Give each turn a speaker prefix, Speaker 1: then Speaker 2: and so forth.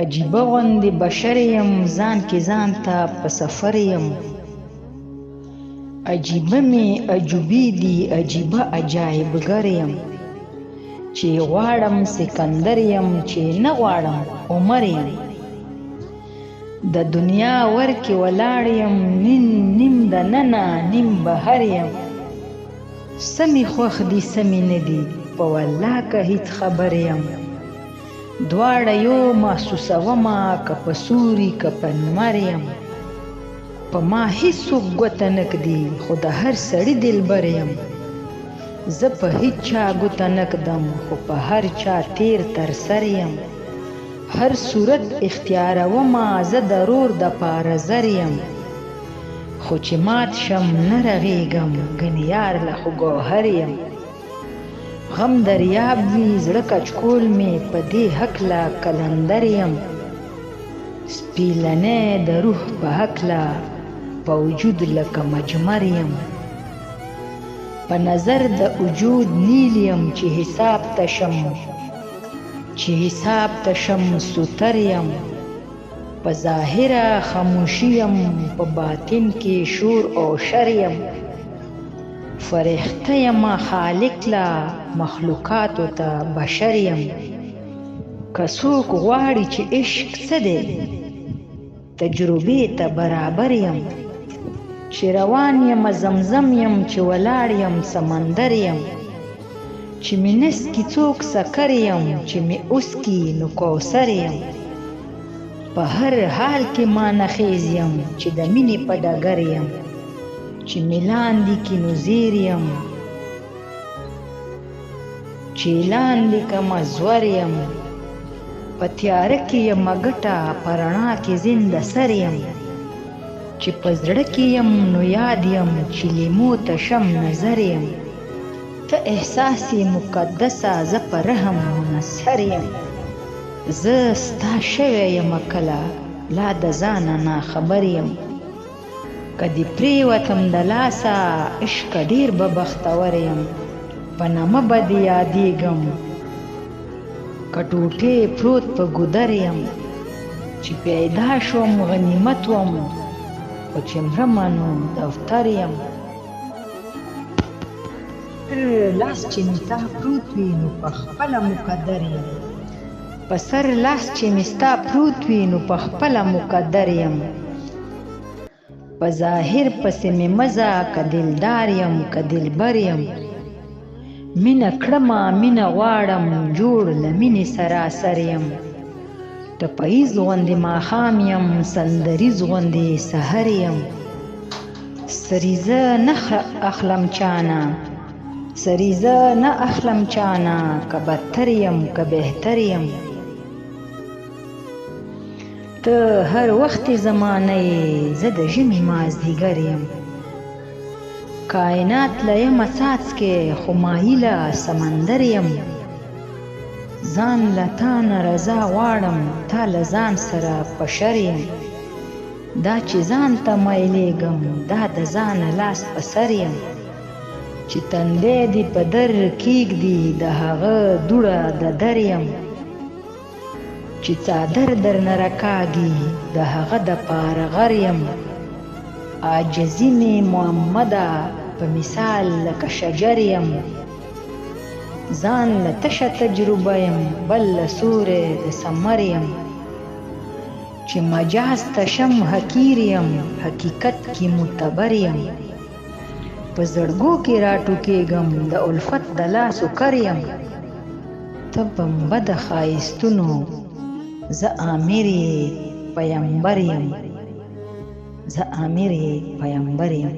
Speaker 1: عجیبه غوندې بشر یم ځان کې ځان ته په سفر یم عجیبه مې عجوبې دي عجیبه عجایبګر یم چې غواړم سکندر یم چې نه غواړم عمر یم د دنیا ور کې ولاړ یم نیم دننه نیم بهر یم سمې خوښ دي سمې نه دي په والله که هیڅ خبر یم دواړه یو محسوسومه که په سوري که په لمر یم په ما هیڅوک ګوته نه ږدي خو د هر سړي دلبر یم زه په هیچ چا ګوته نه ږدم خو په هر چا تیر تر سر یم هر صورت اختیارومه زه ضرور د پاره زر یم خو چې مات شم نه رغېږم ګنې یار له خو ګوهر یم غم دریاب وي زړه کچکول مې په دې هکله کلندر یم سپیلنی د روح په هکله په وجود لکه مجمر یم په نظر د وجود نیل یم چې حساب ته شم سوتر یم په ظاهره خاموشي یم په باطن کې شور او شر یم فرښته یم خالق له مخلوقاتو ته بشر یم که څوک غواړي چې عشق څه دی تجربې ته برابر یم چې روان یم زمزم یم چې ولاړ یم سمندر یم چې مې نسکي څوک سکر یم چې مې اوسکي نو کوثر یم په هر حال کې مانه خیز یم چې د مینې په ډګر یم چې مې لاندې کې نو زیر یم چې لاندې کمه زور یم په تیاره کې یم ګټه په رڼا کې زنده سر یم چې په زړه کې یم نو یاد یم چې لیمو ته شم نظر یم ته احساس مقدسه زه په رحم منصر یم زه ستا شوی یم کله لا د ځانه ناخبر یم که دې پرېوتم د لاسه عشقه ډېر به بختور یم په نامه به دې یادېږم که ټوټې پروت په ګودر یم چې پیدا شوم غنیمت وم خو چې مرمه نو دفتر یم لاس چې مې ستا پروت وي نو په خپله مقدر یم په سر لاس چې مې ستا پروت وي نو په خپله مقدر یم په ظاهر پسې مې مزه که دلدار یم که دلبر یم مینه کړمه مینه غواړم جوړ له مینې سراسر یم ټپهیز غوندې ماښام یم سندریز غوندې سحر یم سریزه نه اخلم چانه که بدتر یم که بهتر یم ته هر وخت زمانه یې زه د ژمي مازدیګر یم کائنات له یمه څاڅکې خو مایله سمندر یم ځان له تا نه رضا غواړم تا له ځان سره په شر یم دا چې ځان ته میلېږم دا د ځانه لاس په سر یم چې تندی دې په در کېږدي د هغه دوړه د در یم چې څادر درنه راکاږي د هغه د پاره غر یم عاجزي مې محمده په مثال لکه شجر یم ځان له تشه تجربه یم بل له سورې د ثمر یم چې مجاز ته شم حقیر یم حقیقت کې معتبر یم په زړګو کې راټوکېږم د الفت د لاسو کر یم ته بمبه د ښایستونو زه امیر پیمبر یم